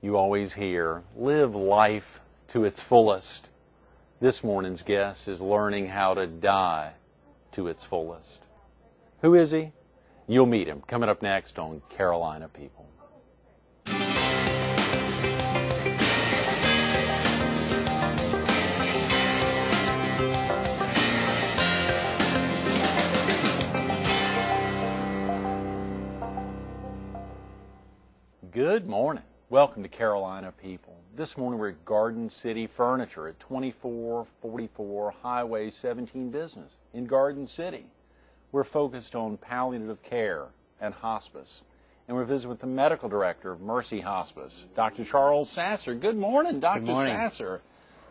you always hear, live life to its fullest. This morning's guest is learning how to die to its fullest. Who is he? You'll meet him coming up next on Carolina People. Good morning. Welcome to Carolina People. This morning we're at Garden City Furniture at 2444 Highway 17 Business in Garden City. We're focused on palliative care and hospice. And we're visiting with the medical director of Mercy Hospice, Dr. Charles Sasser. Good morning, Dr. Good morning. Sasser.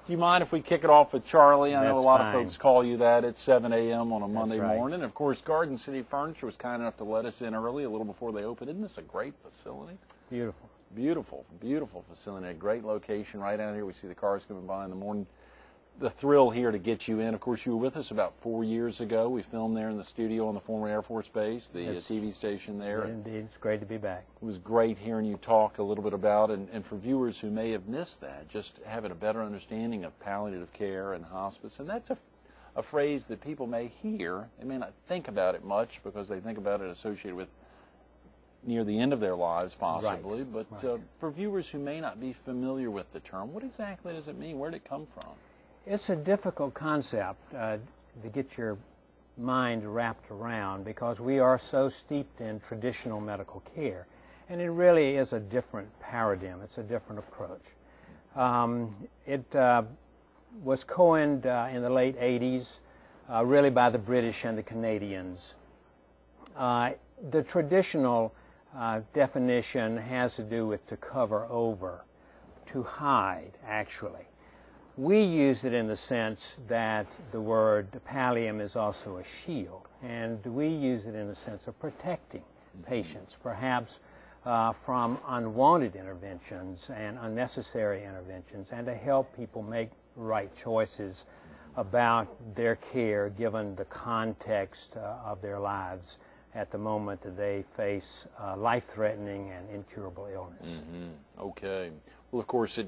Do you mind if we kick it off with Charlie? I know a lot of folks call you that at 7 a.m. on a Monday morning. Of course, Garden City Furniture was kind enough to let us in early, a little before they opened. Isn't this a great facility? Beautiful. Beautiful, beautiful facility. A great location right out here. We see the cars coming by in the morning. The thrill here to get you in. Of course, you were with us about 4 years ago. We filmed there in the studio on the former Air Force Base, the TV station there. Indeed, it's great to be back. It was great hearing you talk a little bit about it. And for viewers who may have missed that, just having a better understanding of palliative care and hospice. And that's a phrase that people may hear. They may not think about it much because they think about it associated with near the end of their lives, possibly. Right. But for viewers who may not be familiar with the term, what exactly does it mean? Where did it come from? It's a difficult concept to get your mind wrapped around because we are so steeped in traditional medical care. And it really is a different paradigm. It's a different approach. It was coined in the late 80s, really by the British and the Canadians. The traditional definition has to do with to cover over, to hide, actually. We use it in the sense that the word pallium is also a shield, and we use it in the sense of protecting patients, perhaps from unwanted interventions and unnecessary interventions, and to help people make right choices about their care given the context of their lives at the moment that they face life-threatening and incurable illness. Okay. Well, of course,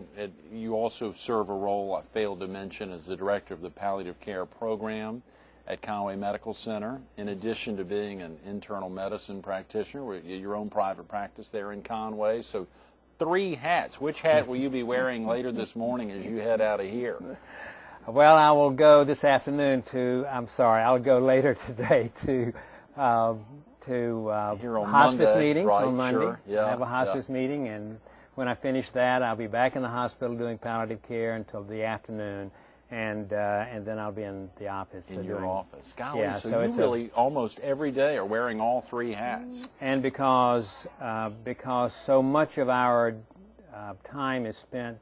you also serve a role, I failed to mention, as the director of the Palliative Care Program at Conway Medical Center, in addition to being an internal medicine practitioner with your own private practice there in Conway. So 3 hats. Which hat will you be wearing later this morning as you head out of here? Well, I will go this afternoon I'll go later today to hospice meetings on Monday. Sure. Yeah, I have a hospice meeting, and when I finish that, I'll be back in the hospital doing palliative care until the afternoon, and then I'll be in the office. In your office. Golly, yeah, so you really almost every day are wearing all 3 hats. And because so much of our time is spent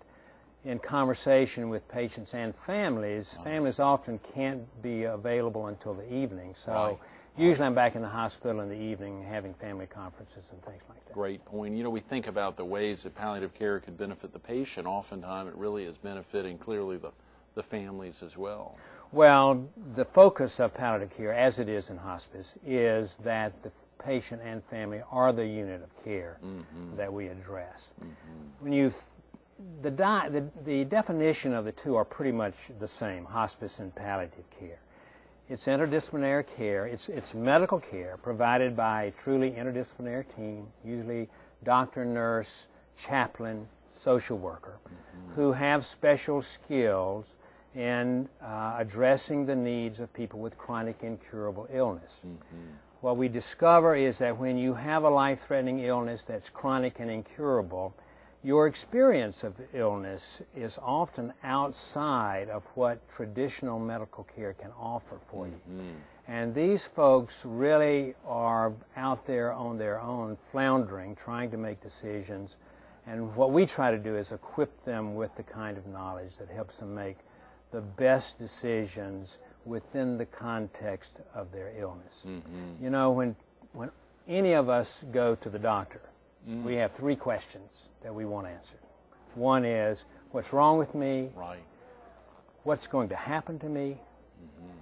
in conversation with patients and families, families often can't be available until the evening. So usually I'm back in the hospital in the evening having family conferences and things like that. Great point. You know, we think about the ways that palliative care could benefit the patient. Oftentimes it really is benefiting clearly the families as well. Well, the focus of palliative care, as it is in hospice, is that the patient and family are the unit of care that we address. When the definition of the two are pretty much the same, hospice and palliative care. It's interdisciplinary care. It's medical care provided by a truly interdisciplinary team, usually doctor, nurse, chaplain, social worker, who have special skills in addressing the needs of people with chronic incurable illness. What we discover is that when you have a life-threatening illness that's chronic and incurable, your experience of illness is often outside of what traditional medical care can offer for you. And these folks really are out there on their own, floundering, trying to make decisions. And what we try to do is equip them with the kind of knowledge that helps them make the best decisions within the context of their illness. You know, when any of us go to the doctor, we have 3 questions that we want answered. One is, what's wrong with me? Right. What's going to happen to me?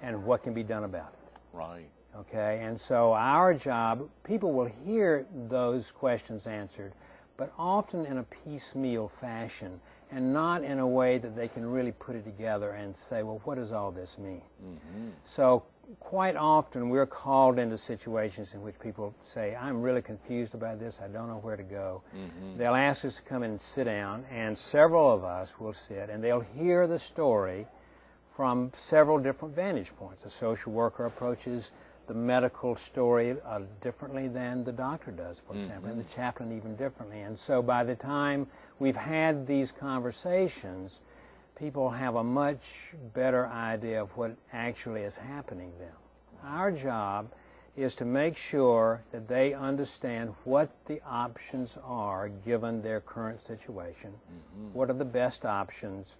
And what can be done about it? Right. Okay, and so our job, people will hear those questions answered, but often in a piecemeal fashion, and not in a way that they can really put it together and say, well, what does all this mean? Mm-hmm. So quite often we're called into situations in which people say, I'm really confused about this, I don't know where to go. Mm-hmm. They'll ask us to come in and sit down, and several of us will sit, and they'll hear the story from several different vantage points. A social worker approaches the medical story differently than the doctor does, for example, and the chaplain even differently. And so by the time we've had these conversations, people have a much better idea of what actually is happening to them. Our job is to make sure that they understand what the options are given their current situation, what are the best options,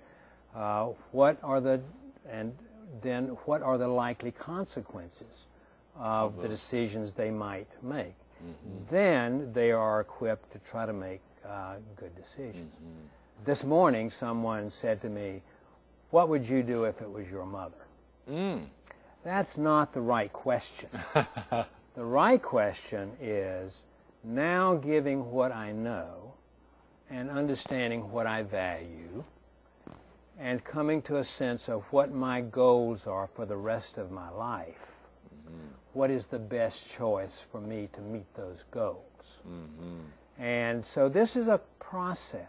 what are the likely consequences of the decisions they might make. Then they are equipped to try to make good decisions. This morning someone said to me, what would you do if it was your mother? That's not the right question. The right question is, now giving what I know and understanding what I value and coming to a sense of what my goals are for the rest of my life, what is the best choice for me to meet those goals? And so this is a process.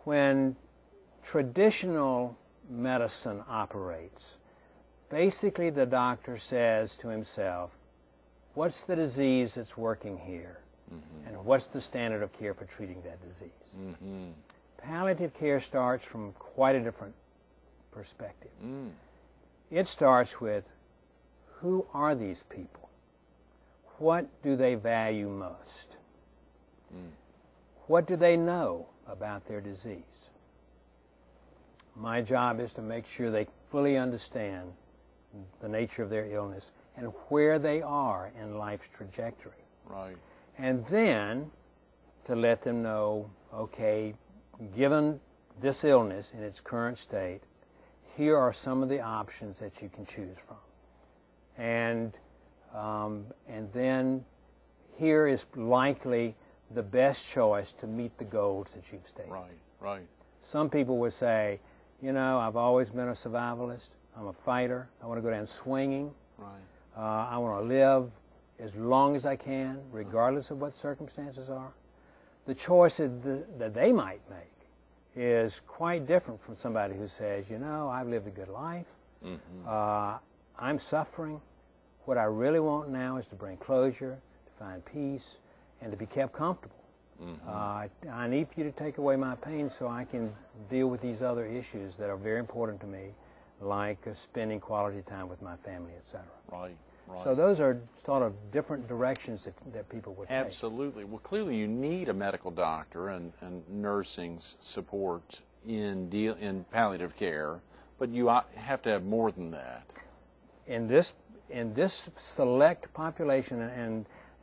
When traditional medicine operates, basically the doctor says to himself, what's the disease that's working here? And what's the standard of care for treating that disease? Palliative care starts from quite a different perspective. It starts with, who are these people? What do they value most? What do they know about their disease? My job is to make sure they fully understand the nature of their illness and where they are in life's trajectory. Right. And then to let them know, okay, given this illness in its current state, here are some of the options that you can choose from. And then here is likely the best choice to meet the goals that you've stated. Right, right. Some people would say, you know, I've always been a survivalist. I'm a fighter. I want to go down swinging. Right. I want to live as long as I can, regardless of what circumstances are. The choice that they might make is quite different from somebody who says, you know, I've lived a good life. I'm suffering. What I really want now is to bring closure, to find peace, and to be kept comfortable. I need for you to take away my pain so I can deal with these other issues that are very important to me, like spending quality time with my family, etc. Right, right. So those are sort of different directions that people would take. Absolutely. Well, clearly you need a medical doctor and nursing support in palliative care, but you have to have more than that. In this select population,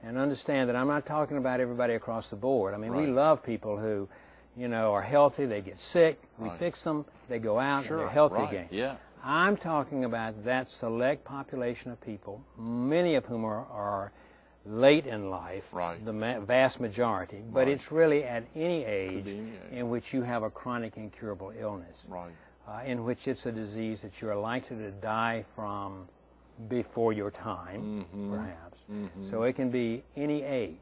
and understand that I'm not talking about everybody across the board. I mean, we love people who, you know, are healthy, they get sick, we fix them, they go out, and they're healthy again. Yeah. I'm talking about that select population of people, many of whom are late in life, the vast majority, but it's really at any age in which you have a chronic incurable illness, in which it's a disease that you're likely to die from before your time, perhaps. So it can be any age,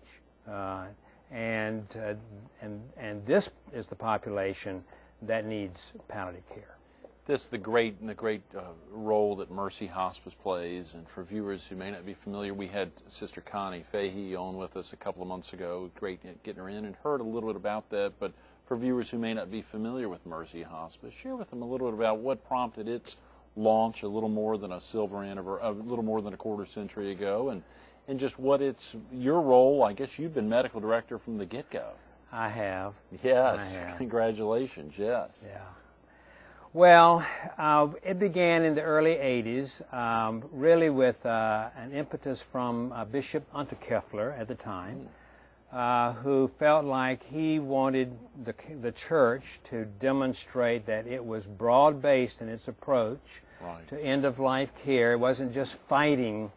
and this is the population that needs palliative care. This is the great role that Mercy Hospice plays, and for viewers who may not be familiar, we had Sister Connie Fahey on with us a couple of months ago. Great getting her in and heard a little bit about that, but for viewers who may not be familiar with Mercy Hospice, share with them a little bit about what prompted its launch a little more than a little more than a quarter century ago, and just what it's your role. I guess you've been medical director from the get-go. I have. Yes. I have. Congratulations. Yes. Yeah. Well, it began in the early 80s, really with an impetus from Bishop Unterkeffler at the time, who felt like he wanted the church to demonstrate that it was broad-based in its approach to end-of-life care. It wasn't just fighting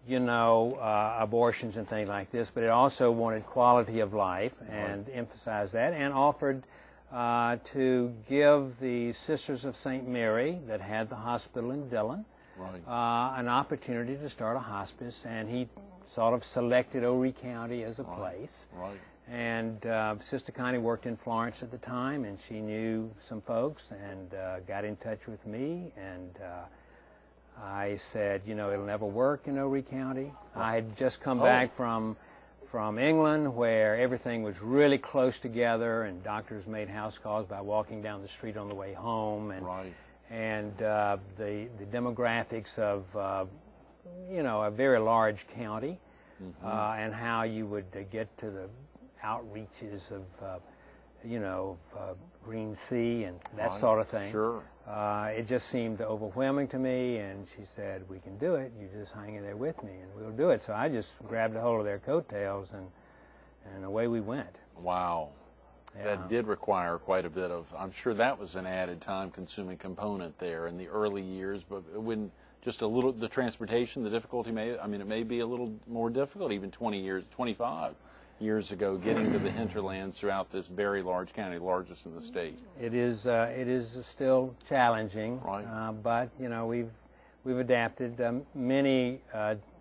you know, abortions and things like this, but it also wanted quality of life and emphasized that, and offered to give the Sisters of St. Mary that had the hospital in Dillon an opportunity to start a hospice, and he sort of selected Horry County as a place. And Sister Connie worked in Florence at the time, and she knew some folks and got in touch with me, and I said, you know, it'll never work in Horry County. I had just come back from England, where everything was really close together, and doctors made house calls by walking down the street on the way home, and the demographics of you know, a very large county, and how you would get to the outreaches of you know, Green Sea and that sort of thing. It just seemed overwhelming to me, and she said, we can do it, you just hang in there with me and we'll do it. So I just grabbed a hold of their coattails, and away we went. Wow. That did require quite a bit of, I'm sure that was an added time-consuming component there in the early years, but when just a little, the transportation, the difficulty may, I mean, it may be a little more difficult even 20 years, 25 years ago, getting to the hinterlands throughout this very large county, largest in the state. It is still challenging, but you know, we've adapted. Many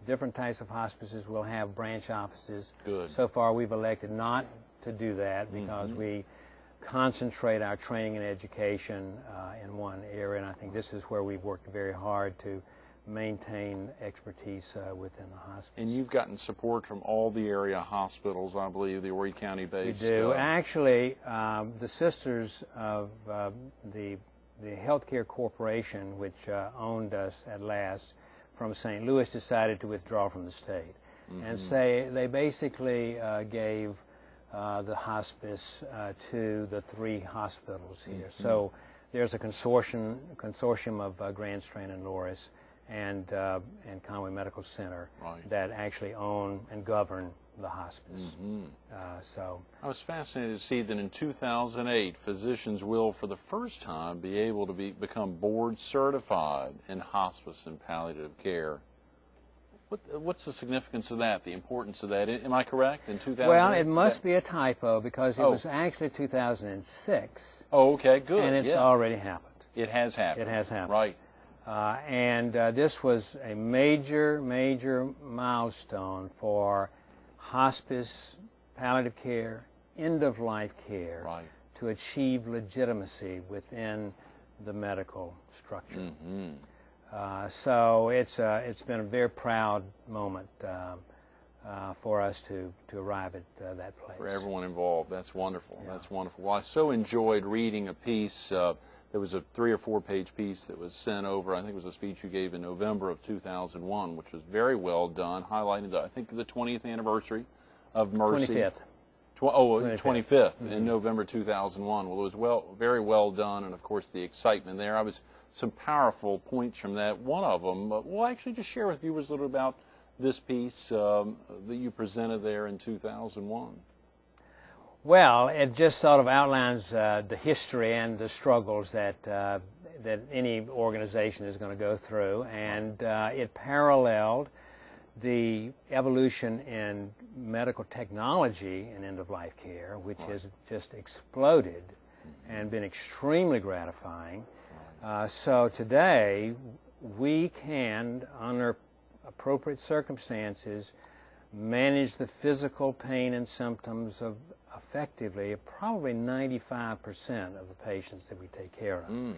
different types of hospices will have branch offices. So far, we've elected not to do that because we concentrate our training and education in one area, and I think this is where we've worked very hard to maintain expertise within the hospice. And you've gotten support from all the area hospitals, I believe, the Horry County based. We do. Actually, the Sisters of the Healthcare Corporation, which owned us at last from St. Louis, decided to withdraw from the state. And say they basically gave the hospice to the 3 hospitals here. So there's a consortium of Grand Strand and Loris and Conway Medical Center that actually own and govern the hospice. So I was fascinated to see that in 2008, physicians will, for the first time, be able to become board certified in hospice and palliative care. What's the significance of that, the importance of that? Am I correct, in 2008? Well, it must be a typo, because it was actually 2006. Oh, okay, good. And it's already happened. It has happened. It has happened. Right. And this was a major, major milestone for hospice, palliative care, end-of-life care to achieve legitimacy within the medical structure. So it's been a very proud moment for us to arrive at that place. For everyone involved. That's wonderful. That's wonderful. Well, I so enjoyed reading a piece. There was a 3 or 4 page piece that was sent over. I think it was a speech you gave in November of 2001, which was very well done, highlighting I think the 20th anniversary of Mercy. 25th. 25th in November 2001. Well, it was very well done, and of course the excitement there. Some powerful points from that. One of them, we'll actually just share with viewers a little about this piece that you presented there in 2001. Well, it just sort of outlines the history and the struggles that any organization is going to go through, and it paralleled the evolution in medical technology in end-of-life care, which has just exploded and been extremely gratifying. So today, we can, under appropriate circumstances, manage the physical pain and symptoms of effectively probably 95% of the patients that we take care of.